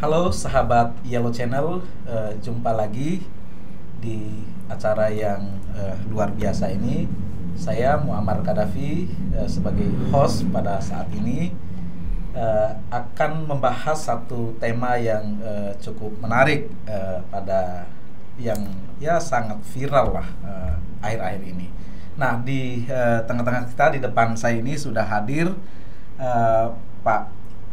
Halo sahabat Yellow Channel, jumpa lagi di acara yang luar biasa ini. Saya Muammar Qaddafi sebagai host pada saat ini akan membahas satu tema yang cukup menarik pada yang ya sangat viral lah akhir-akhir ini. Nah, di tengah-tengah kita di depan saya ini sudah hadir Pak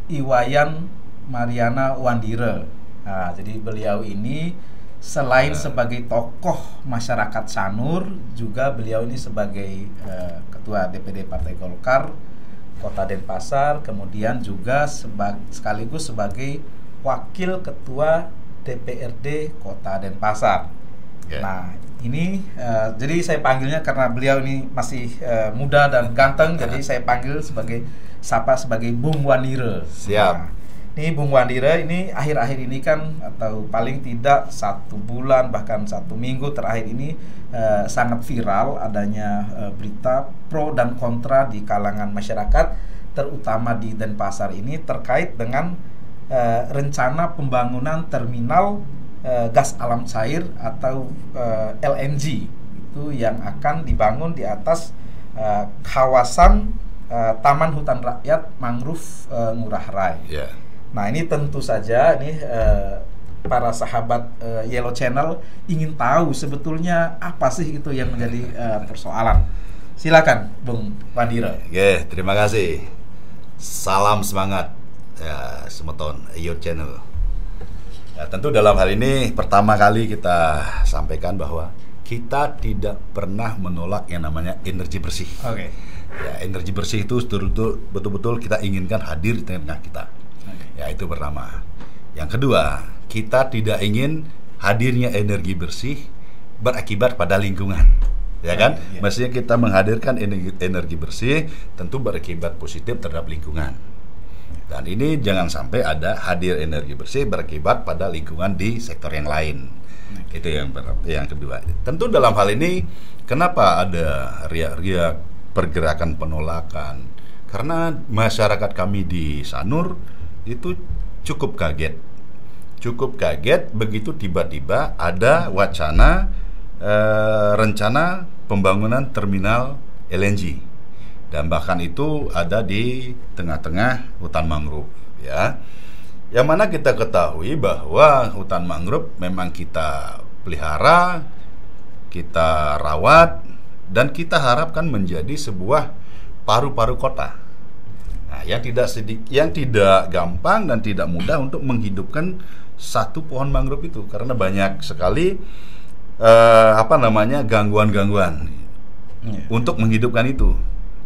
Iwayan Mariana Wandire. Nah, jadi beliau ini selain sebagai tokoh masyarakat Sanur, juga beliau ini sebagai Ketua DPD Partai Golkar Kota Denpasar, kemudian juga sekaligus sebagai Wakil Ketua DPRD Kota Denpasar. Nah, ini jadi saya panggilnya karena beliau ini masih muda dan ganteng, jadi saya panggil sebagai Bung Wandire. Siap. Nah, ini Bung Wandire ini akhir-akhir ini kan, atau paling tidak 1 bulan bahkan 1 minggu terakhir ini sangat viral adanya berita pro dan kontra di kalangan masyarakat, terutama di Denpasar ini terkait dengan rencana pembangunan terminal gas alam cair atau LNG itu yang akan dibangun di atas kawasan Taman Hutan Rakyat Mangrove Ngurah Rai. Nah, ini tentu saja ini para sahabat Yellow Channel ingin tahu sebetulnya apa sih itu yang menjadi persoalan. Silakan Bung Wandire. Terima kasih. Salam semangat ya semeton Yellow Channel. Ya, tentu dalam hal ini pertama kali kita sampaikan bahwa kita tidak pernah menolak yang namanya energi bersih. Ya, energi bersih itu betul-betul kita inginkan hadir di tengah kita. Ya, itu pertama. Yang kedua, kita tidak ingin hadirnya energi bersih berakibat pada lingkungan, ya kan? Mestinya kita menghadirkan energi bersih tentu berakibat positif terhadap lingkungan. Dan ini jangan sampai ada hadir energi bersih berakibat pada lingkungan di sektor yang lain. Itu yang kedua. Tentu dalam hal ini kenapa ada riak-riak pergerakan penolakan? Karena masyarakat kami di Sanur itu cukup kaget begitu tiba-tiba ada wacana rencana pembangunan terminal LNG, dan bahkan itu ada di tengah-tengah hutan mangrove, ya. Yang mana kita ketahui bahwa hutan mangrove memang kita pelihara, kita rawat, dan kita harapkan menjadi sebuah paru-paru kota. Nah, yang tidak gampang dan tidak mudah untuk menghidupkan satu pohon mangrove itu, karena banyak sekali gangguan-gangguan untuk menghidupkan itu,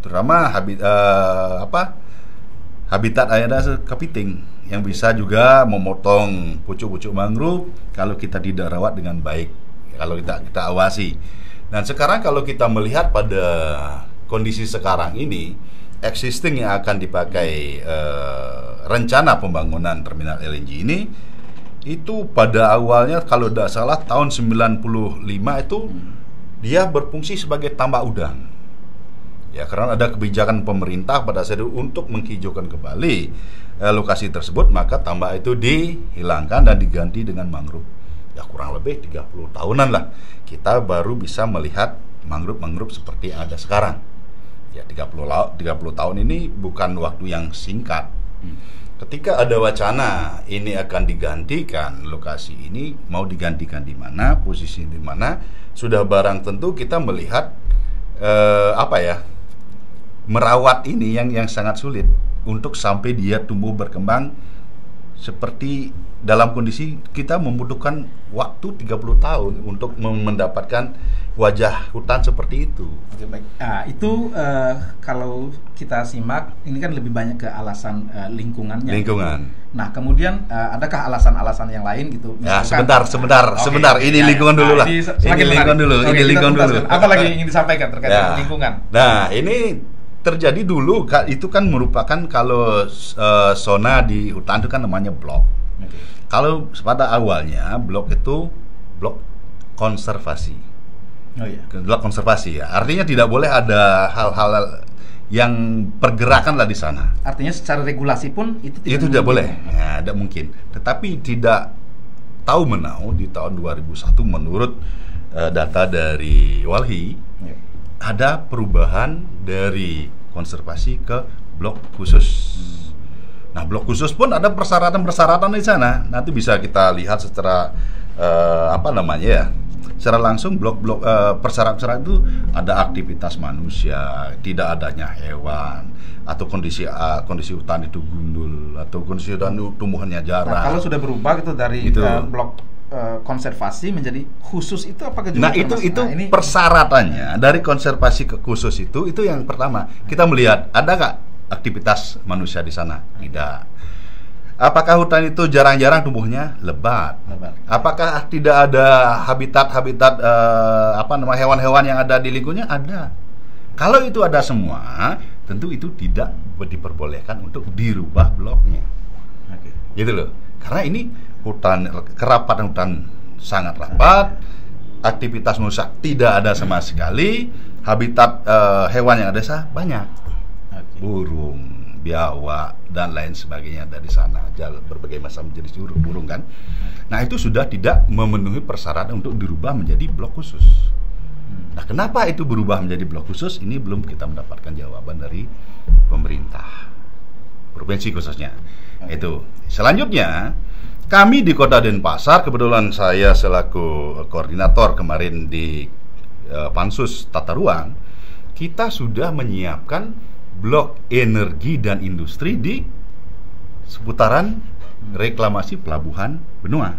terutama habitat aida kepiting yang bisa juga memotong pucuk-pucuk mangrove kalau kita tidak rawat dengan baik, kalau kita awasi. Dan sekarang kalau kita melihat pada kondisi sekarang ini, existing yang akan dipakai rencana pembangunan terminal LNG ini itu pada awalnya kalau tidak salah tahun 95 itu dia berfungsi sebagai tambak udang. Ya, karena ada kebijakan pemerintah pada saat itu untuk menghijaukan kembali lokasi tersebut, maka tambak itu dihilangkan dan diganti dengan mangrove. Ya, kurang lebih 30 tahunan lah kita baru bisa melihat mangrove seperti yang ada sekarang. Ya, 30 tahun ini bukan waktu yang singkat. Ketika ada wacana ini akan digantikan, lokasi ini mau digantikan di mana, posisi di mana, sudah barang tentu kita melihat merawat ini yang sangat sulit untuk sampai dia tumbuh berkembang seperti dalam kondisi kita membutuhkan waktu 30 tahun untuk mendapatkan wajah hutan seperti itu. Oke, baik. Nah, itu kalau kita simak ini kan lebih banyak ke alasan lingkungannya. Lingkungan. Nah, kemudian adakah alasan-alasan yang lain gitu? Misalkan, sebentar. Ini lingkungan dulu lah. Ini lingkungan dulu. Apa lagi yang ingin disampaikan terkait dengan lingkungan? Nah, ini terjadi dulu itu kan merupakan kalau zona di hutan itu kan namanya blok. Kalau pada awalnya blok itu blok konservasi. Blok konservasi ya. Artinya tidak boleh ada hal-hal yang pergerakan lah di sana. Artinya secara regulasi pun itu Tidak boleh, ya, tidak mungkin. Tetapi tidak tahu menau di tahun 2001 menurut data dari Walhi ada perubahan dari konservasi ke blok khusus. Nah, blok khusus pun ada persyaratan-persyaratan di sana. Nanti bisa kita lihat secara secara langsung blok-blok persyarat-persyarat itu ada aktivitas manusia, tidak adanya hewan, atau kondisi hutan itu gundul, atau kondisi hutan tumbuhannya jarang. Nah, kalau sudah berubah gitu dari blok konservasi menjadi khusus itu apakah juga ini persyaratannya dari konservasi ke khusus itu yang pertama kita melihat ada nggak aktivitas manusia di sana? Tidak. Apakah hutan itu jarang-jarang tumbuhnya? Lebat. Apakah tidak ada habitat hewan-hewan yang ada di lingkungannya? Ada. Kalau itu ada semua, tentu itu tidak diperbolehkan untuk dirubah bloknya. Gitu loh. Karena ini kerapatan hutan sangat rapat, aktivitas manusia tidak ada sama sekali, habitat hewan yang ada banyak, burung, biawak dan lain sebagainya dari sana, berbagai macam jenis burung kan. Nah, itu sudah tidak memenuhi persyaratan untuk dirubah menjadi blok khusus. Nah, kenapa itu berubah menjadi blok khusus? Ini belum kita mendapatkan jawaban dari pemerintah provinsi khususnya. Itu. Selanjutnya, kami di Kota Denpasar, kebetulan saya selaku koordinator kemarin di Pansus Tata Ruang, kita sudah menyiapkan blok energi dan industri di seputaran reklamasi pelabuhan benua.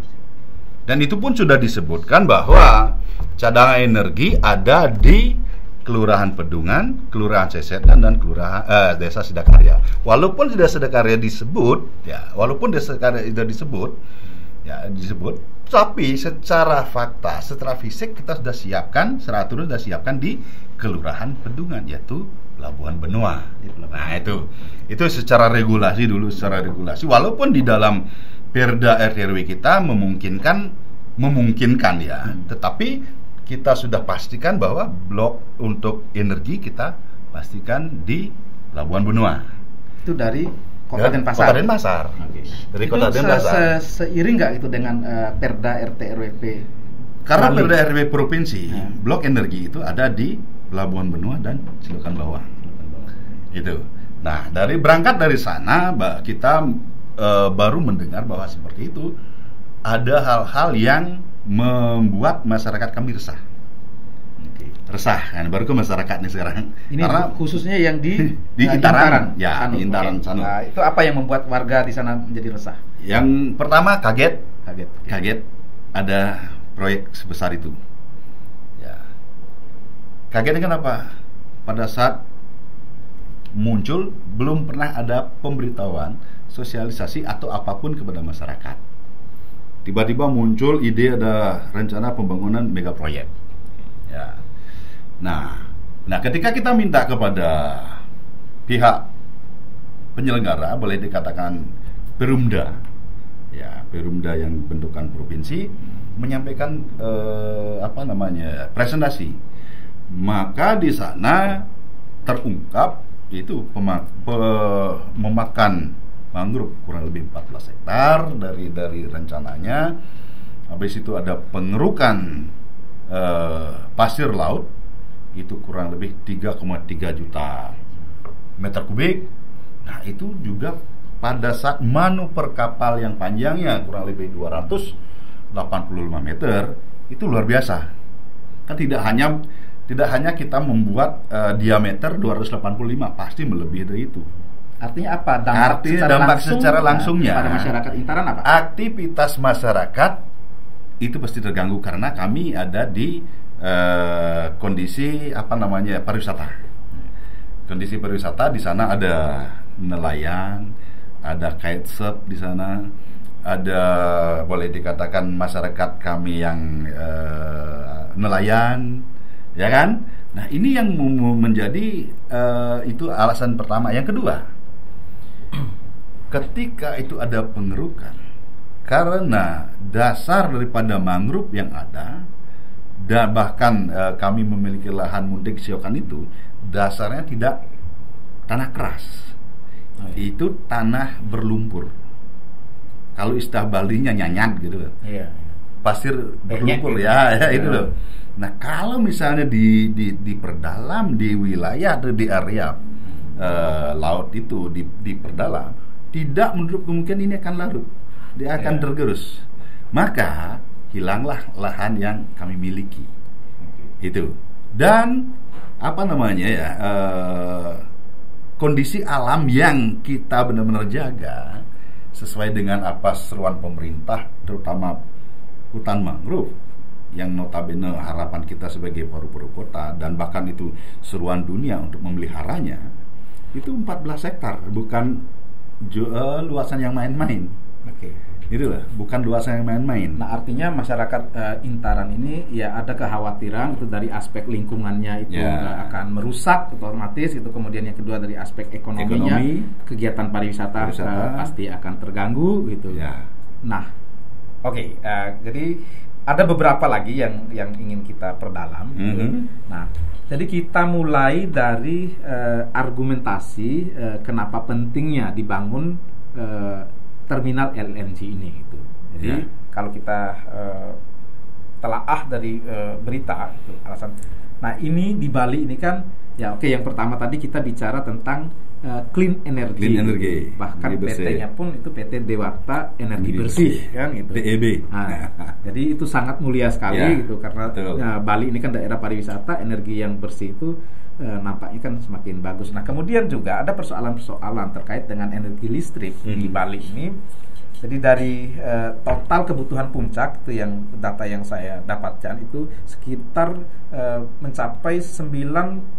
Dan itu pun sudah disebutkan bahwa cadangan energi ada di Kelurahan Pedungan, Kelurahan Sesetan, dan Kelurahan Desa Sidakarya. Walaupun Desa Sidakarya disebut, tapi secara fakta, secara fisik kita sudah siapkan, secara aturan sudah siapkan di Kelurahan Pedungan, yaitu Pelabuhan Benua. Nah, itu secara regulasi dulu, walaupun di dalam Perda RT/RW kita memungkinkan ya, tetapi kita sudah pastikan bahwa blok untuk energi kita pastikan di Pelabuhan Benua. Itu dari Kota Denpasar. Dari Kota Denpasar. Seiring nggak itu dengan Perda RT/RW? Karena Perda RW provinsi, blok energi itu ada di Pelabuhan Benua dan Cilokan Bawah. Itu. Nah, berangkat dari sana, kita baru mendengar bahwa seperti itu ada hal-hal yang membuat masyarakat kami resah. Resah kan, baru ke masyarakat nih sekarang. Ini karena khususnya yang di Intaran. Ya, di Intaran sana. Nah, itu apa yang membuat warga di sana menjadi resah? Yang pertama kaget ada proyek sebesar itu. Ya. Kagetnya kenapa? Pada saat muncul belum pernah ada pemberitahuan, sosialisasi atau apapun kepada masyarakat. Tiba-tiba muncul ide ada rencana pembangunan mega proyek. Ya. Nah, ketika kita minta kepada pihak penyelenggara, boleh dikatakan Perumda, ya, Perumda yang bentukan provinsi, menyampaikan presentasi, maka di sana terungkap itu memakan mangrove kurang lebih 14 hektar dari rencananya. Habis itu ada pengerukan pasir laut itu kurang lebih 3,3 juta meter kubik. Nah, itu juga pada saat manuver kapal yang panjangnya kurang lebih 285 meter, itu luar biasa. Kan tidak hanya kita membuat diameter 285, pasti melebihi dari itu. Artinya apa? Dampak secara langsungnya pada masyarakat Intaran apa? Aktivitas masyarakat itu pasti terganggu karena kami ada di kondisi pariwisata. Kondisi pariwisata di sana ada nelayan, ada kitesurf di sana, ada boleh dikatakan masyarakat kami yang nelayan, ya kan? Nah, ini yang menjadi itu alasan pertama. Yang kedua, ketika itu ada pengerukan, karena dasar daripada mangrove yang ada, dan bahkan kami memiliki lahan muntik siokan itu, dasarnya tidak tanah keras. Oh, iya. Itu tanah berlumpur. Kalau istilah Balinya nyanyat gitu loh. Iya. Pasir berlumpur gitu. ya itu loh. Nah, kalau misalnya diperdalam di wilayah atau di area laut itu diperdalam, tidak menutup kemungkinan ini akan larut. Dia akan tergerus. Maka hilanglah lahan yang kami miliki. Itu. Dan apa namanya ya? Kondisi alam yang kita benar-benar jaga sesuai dengan apa seruan pemerintah, terutama hutan mangrove yang notabene harapan kita sebagai paru-paru kota dan bahkan itu seruan dunia untuk memeliharanya, itu 14 hektar, bukan luasan yang main-main. Oke. Gitu lah, bukan luasan yang main-main. Nah, artinya masyarakat Intaran ini ya ada kekhawatiran itu dari aspek lingkungannya itu akan merusak otomatis itu, kemudian yang kedua dari aspek ekonominya, kegiatan pariwisata pasti akan terganggu gitu. Ya. Nah, oke, jadi ada beberapa lagi yang ingin kita perdalam. Gitu. Nah, jadi kita mulai dari argumentasi kenapa pentingnya dibangun terminal LNG ini gitu. Jadi kalau kita telaah dari berita itu alasan. Nah, ini di Bali ini kan ya yang pertama tadi kita bicara tentang clean energy. Clean energy. Bahkan PT-nya pun itu PT Dewata Energi Bersih kan gitu. DEB. Nah, jadi itu sangat mulia sekali gitu karena Bali ini kan daerah pariwisata, energi yang bersih itu nampaknya kan semakin bagus. Nah, kemudian juga ada persoalan-persoalan terkait dengan energi listrik di Bali ini. Jadi dari total kebutuhan puncak itu yang data yang saya dapatkan itu sekitar mencapai 900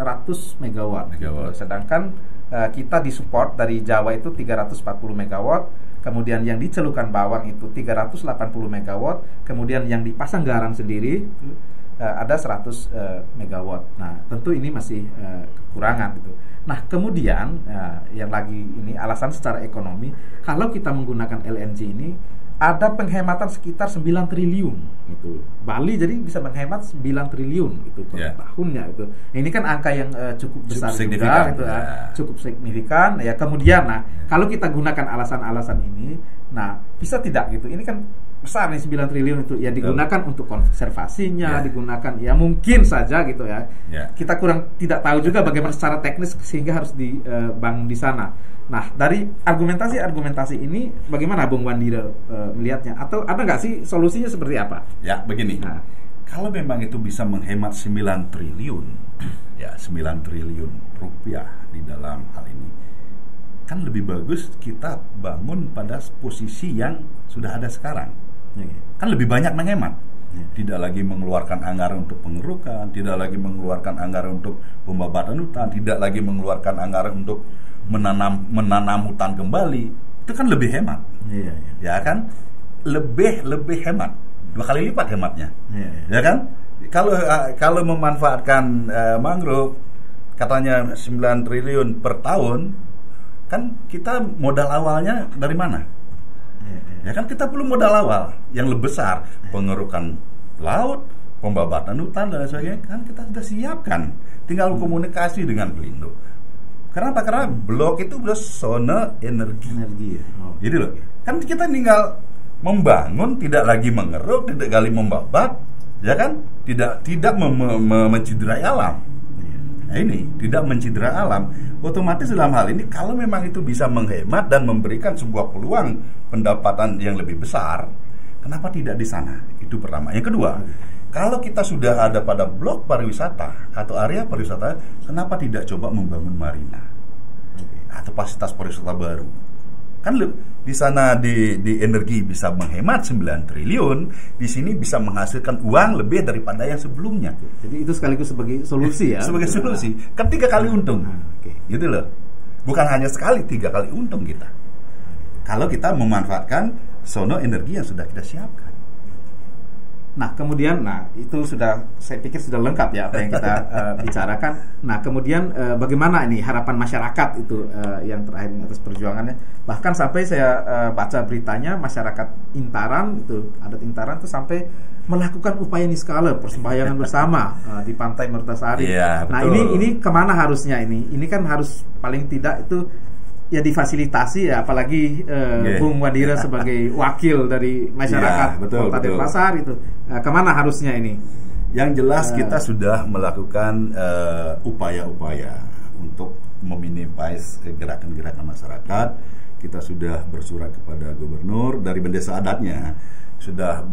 megawatt. Sedangkan kita disupport dari Jawa itu 340 megawatt. Kemudian yang di Celukan Bawang itu 380 megawatt. Kemudian yang di Pasanggaran sendiri ada 100 megawatt. Nah, tentu ini masih kekurangan gitu. Nah, kemudian yang lagi ini alasan secara ekonomi, kalau kita menggunakan LNG ini ada penghematan sekitar 9 triliun gitu. Bali jadi bisa menghemat 9 triliun itu per tahunnya itu. Nah, ini kan angka yang cukup besar juga gitu, cukup signifikan ya. Kemudian kalau kita gunakan alasan-alasan ini, nah bisa tidak gitu. Ini kan besar nih 9 triliun itu ya digunakan untuk konservasinya, digunakan ya mungkin saja gitu ya. Kita kurang tidak tahu juga bagaimana secara teknis sehingga harus dibangun di sana. Nah, dari argumentasi ini bagaimana Bung Wandira melihatnya? Atau ada nggak sih solusinya seperti apa? Ya, begini. Nah, kalau memang itu bisa menghemat 9 triliun, ya 9 triliun rupiah di dalam hal ini, kan lebih bagus kita bangun pada posisi yang sudah ada sekarang. Kan lebih banyak menghemat. Tidak lagi mengeluarkan anggaran untuk pengerukan, tidak lagi mengeluarkan anggaran untuk pembabatan hutan, tidak lagi mengeluarkan anggaran untuk menanam hutan kembali. Itu kan lebih hemat. Ya kan? Lebih hemat. 2 kali lipat hematnya. Ya kan? Kalau memanfaatkan mangrove katanya 9 triliun per tahun, kan kita modal awalnya dari mana? Ya kan kita perlu modal awal yang lebih besar, pengerukan laut, pembabatan hutan dan sebagainya kan kita sudah siapkan. Tinggal komunikasi dengan Pelindo. Kenapa? Karena blok itu sudah zona energi. Jadi loh, kan kita tinggal membangun, tidak lagi mengeruk, tidak lagi membabat, ya kan? Tidak menciderai alam. Nah, ini tidak menciderai alam. Otomatis dalam hal ini kalau memang itu bisa menghemat dan memberikan sebuah peluang pendapatan yang lebih besar, kenapa tidak di sana? Itu pertama. Yang kedua, kalau kita sudah ada pada blok pariwisata atau area pariwisata, kenapa tidak coba membangun marina atau fasilitas pariwisata baru? Kan di sana di energi bisa menghemat 9 triliun, di sini bisa menghasilkan uang lebih daripada yang sebelumnya. Jadi itu sekaligus sebagai solusi ya. Sebagai solusi. Kan 3 kali untung. Gitu loh. Bukan hanya sekali, 3 kali untung kita. Kalau kita memanfaatkan sono energi yang sudah kita siapkan. Nah, kemudian itu sudah saya pikir sudah lengkap ya apa yang kita bicarakan. Nah, kemudian bagaimana ini harapan masyarakat itu yang terakhir atas perjuangannya. Bahkan sampai saya baca beritanya masyarakat Intaran itu, adat Intaran itu sampai melakukan upaya niskala persembahyangan bersama di Pantai Mertasari. Iya, Nah betul. ini kemana harusnya ini? Ini kan harus paling tidak itu ya difasilitasi ya, apalagi Bung Wadira sebagai wakil dari masyarakat Iya, betul, Kota betul. Denpasar itu. Kemana harusnya ini? Yang jelas kita sudah melakukan upaya-upaya untuk meminimais gerakan-gerakan masyarakat. Kita sudah bersurat kepada gubernur dari desa adatnya, sudah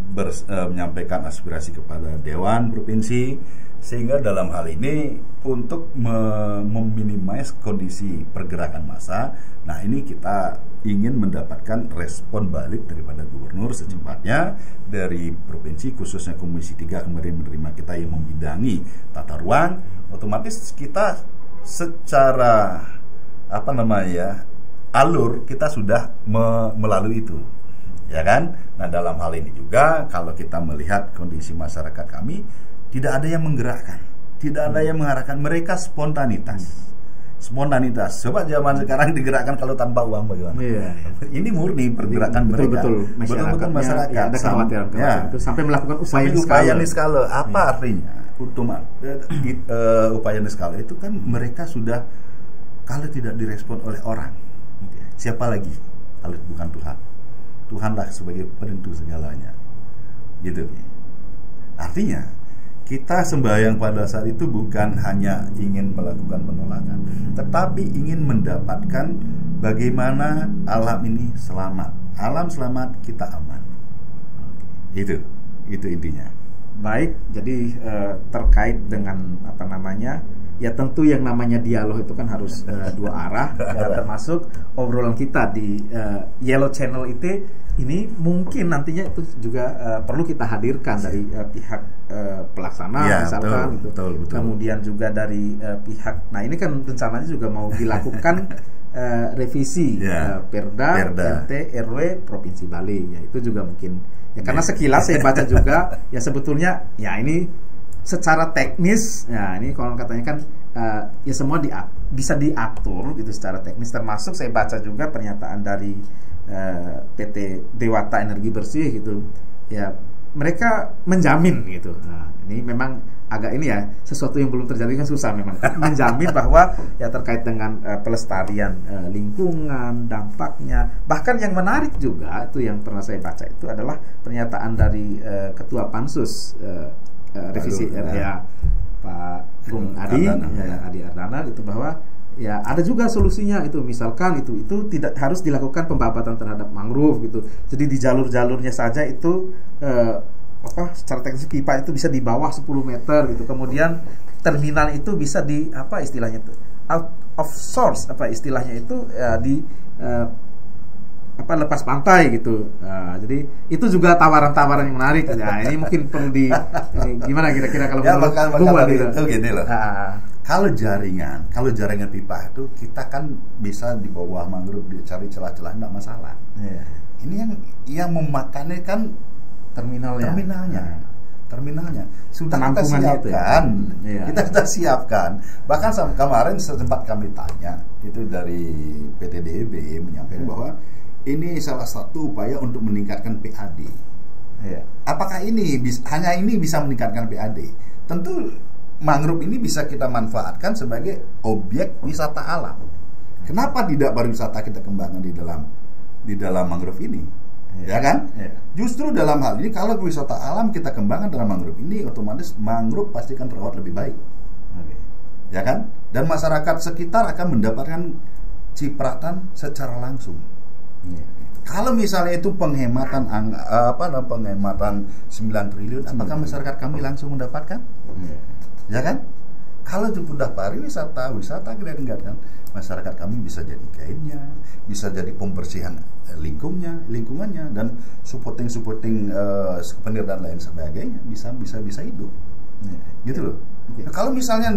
menyampaikan aspirasi kepada Dewan Provinsi, sehingga dalam hal ini untuk meminimais kondisi pergerakan massa. Nah ini kita ingin mendapatkan respon balik daripada gubernur secepatnya dari provinsi, khususnya Komisi 3 kemarin menerima kita yang membidangi tata ruang. Otomatis kita secara alur kita sudah melalui itu, ya kan? Nah dalam hal ini juga kalau kita melihat kondisi masyarakat kami, tidak ada yang menggerakkan, tidak ada yang mengarahkan, mereka spontanitas. Coba zaman sekarang digerakkan kalau tanpa uang bagaimana? Iya. Ini murni pergerakan mereka. Betul-betul masyarakat. Ya, ada kekhawatiran itu sampai melakukan upaya niskala. Apa artinya? Upaya niskala itu kan mereka sudah, kalau tidak direspon oleh orang, siapa lagi kalau bukan Tuhan? Tuhanlah sebagai penentu segalanya. Gitu. Artinya kita sembahyang pada saat itu bukan hanya ingin melakukan penolakan, tetapi ingin mendapatkan bagaimana alam ini selamat. Alam selamat, kita aman. Itu intinya. Baik, jadi terkait dengan ya tentu yang namanya dialog itu kan harus dua arah, termasuk obrolan kita di Yellow Channel itu. Ini mungkin nantinya itu juga perlu kita hadirkan dari pihak pelaksana, ya, misalkan betul. Kemudian juga dari pihak. Nah ini kan rencananya juga mau dilakukan revisi Perda RT RW Provinsi Bali. Ya itu juga mungkin. Ya karena sekilas saya baca juga ya sebetulnya ya ini secara teknis, ya ini kalau katanya kan ya semua bisa diatur gitu secara teknis, termasuk saya baca juga pernyataan dari PT Dewata Energi Bersih gitu. Ya mereka menjamin gitu. Nah, ini memang agak ini ya, sesuatu yang belum terjadi kan susah memang menjamin bahwa ya terkait dengan pelestarian lingkungan, dampaknya. Bahkan yang menarik juga itu yang pernah saya baca itu adalah pernyataan dari Ketua Pansus revisi Pak Bung Adi Ardana itu bahwa ya ada juga solusinya itu, misalkan itu tidak harus dilakukan pembabatan terhadap mangrove gitu. Jadi di jalur-jalurnya saja itu secara teknis pipa itu bisa di bawah 10 meter gitu. Kemudian terminal itu bisa di istilahnya itu out of source istilahnya itu di lepas pantai gitu. Jadi itu juga tawaran-tawaran yang menarik. Ya, ini mungkin perlu gimana kira-kira kalau ya, menurut itu gini loh. Kalau jaringan pipa itu kita kan bisa di bawah mangrove dicari celah-celah, enggak masalah. Yeah. Ini yang memakannya kan terminalnya. Sudah kita siapkan. Ya. Kita sudah siapkan. Bahkan kemarin sempat kami tanya itu dari PT DEB menyampaikan bahwa ini salah satu upaya untuk meningkatkan PAD. Ya. Apakah hanya ini bisa meningkatkan PAD? Tentu mangrove ini bisa kita manfaatkan sebagai objek wisata alam. Kenapa tidak pariwisata kita kembangkan di dalam mangrove ini? Ya kan? Ya. Justru dalam hal ini kalau wisata alam kita kembangkan dalam mangrove ini, otomatis mangrove pasti akan terawat lebih baik. Okay. Ya kan? Dan masyarakat sekitar akan mendapatkan cipratan secara langsung. Ya. Kalau misalnya itu penghematan 9 triliun, apakah masyarakat kami langsung mendapatkan? Ya kan? Kalau sudah wisata kita tingkatkan, masyarakat kami bisa jadi guide-nya, bisa jadi pembersihan lingkungannya, dan supporting souvenir dan lain sebagainya bisa hidup. Gitu loh. Nah, kalau misalnya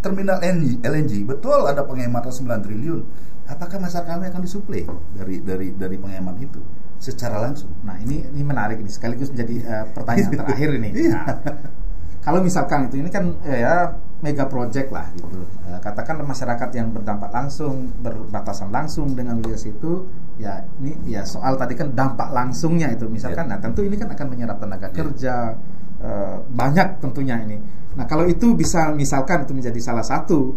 terminal LNG betul ada penghematan 9 triliun, apakah masyarakat kami akan disuplai dari penghemat itu secara langsung? Nah, ini menarik ini, sekaligus menjadi pertanyaan terakhir ini. Nah, kalau misalkan ini kan ya mega project lah gitu. Katakan masyarakat yang berdampak langsung, berbatasan langsung dengan wilayah situ, ya ini ya soal tadi kan dampak langsungnya itu misalkan. Nah, tentu ini kan akan menyerap tenaga kerja, banyak tentunya ini. Nah, kalau itu bisa misalkan itu menjadi salah satu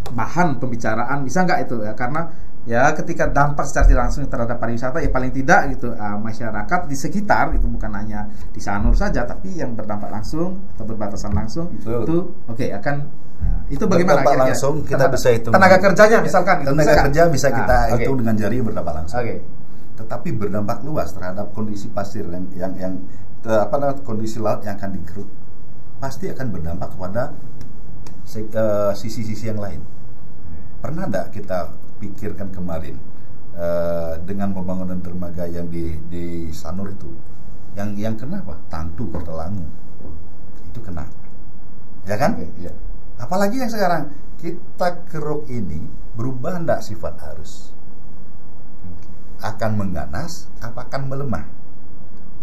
bahan pembicaraan, bisa nggak itu ya? Karena ya ketika dampak secara tidak langsung terhadap pariwisata, ya paling tidak gitu masyarakat di sekitar itu, bukan hanya di Sanur saja, tapi yang berdampak langsung atau berbatasan langsung itu akan itu bagaimana berdampak langsung kita bisa hitung tenaga kerjanya misalkan tenaga kerja bisa kita hitung dengan jari berdampak langsung. Tetapi berdampak luas terhadap kondisi pasir yang kondisi laut yang akan digeruk, pasti akan berdampak kepada sisi-sisi yang lain. Pernah tidak kita pikirkan kemarin dengan pembangunan dermaga yang di Sanur itu, yang kena apa? Tantu, Kertalangu itu kena, ya kan? Ya. Apalagi yang sekarang kita keruk ini berubah tidak sifat arus, akan mengganas apa akan melemah,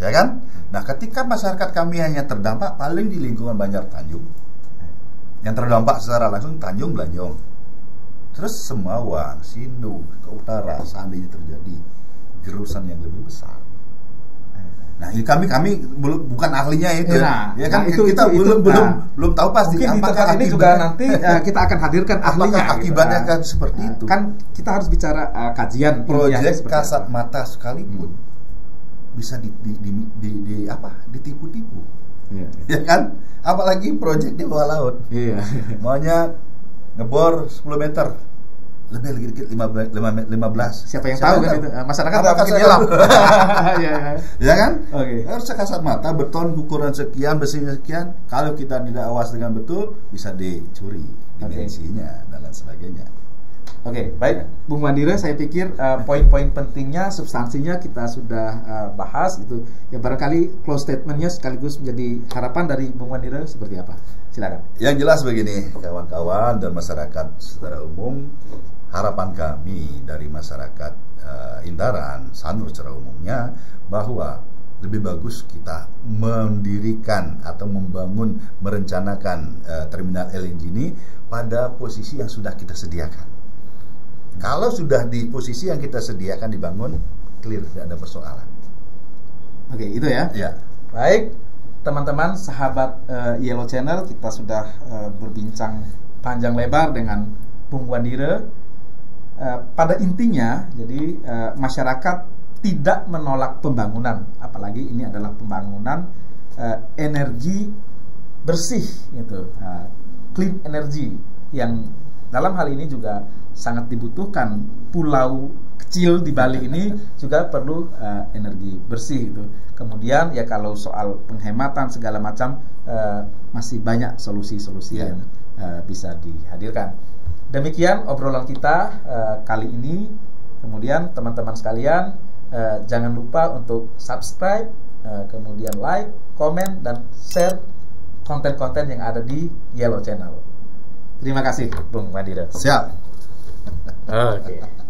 ya kan? Nah, ketika masyarakat kami hanya terdampak paling di lingkungan Banjar Tanjung, yang terdampak secara langsung Tanjung Blanjong, terus Semawang, Sindu ke utara, seandainya terjadi gerusan yang lebih besar. Nah, ini kami bukan ahlinya itu, ya kan? Itu kita belum tahu pasti. Mungkin di tempat ini juga nanti kita akan hadirkan ahlinya. Akibatnya kan seperti itu. Kan kita harus bicara kajian proyek kasat mata sekalipun bisa ditipu-tipu, ya kan? Apalagi proyek di bawah laut. Maunya ngebor 10 meter, lebih lagi dikit 15. Siapa yang tahu kan itu? Masyarakat makin nyelam. Ya kan? Harus kasat mata, beton ukuran sekian, besinya sekian. Kalau kita tidak awas dengan betul, bisa dicuri dimensinya dan lain sebagainya. Baik, Bung Mandira, saya pikir poin-poin pentingnya, substansinya kita sudah bahas itu. Ya, barangkali close statementnya sekaligus menjadi harapan dari Bung Mandira seperti apa? Silakan. Yang jelas begini, kawan-kawan dan masyarakat secara umum, harapan kami dari masyarakat Intaran, Sanur secara umumnya, bahwa lebih bagus kita mendirikan atau membangun, merencanakan terminal LNG ini pada posisi yang sudah kita sediakan. Kalau sudah di posisi yang kita sediakan dibangun, clear, tidak ada persoalan. Itu ya. Ya. Baik, teman-teman, sahabat Yellow Channel, kita sudah berbincang panjang lebar dengan Bung Wandira. Pada intinya, jadi masyarakat tidak menolak pembangunan, apalagi ini adalah pembangunan energi bersih, gitu, clean energy, yang dalam hal ini juga sangat dibutuhkan. Pulau kecil di Bali ini juga perlu energi bersih itu. Kemudian ya kalau soal penghematan segala macam masih banyak solusi-solusi yang bisa dihadirkan. Demikian obrolan kita kali ini. Kemudian teman-teman sekalian, jangan lupa untuk subscribe, kemudian like, komen, dan share konten-konten yang ada di Yellow Channel. Terima kasih, Bung Mandira. Siap. Oke.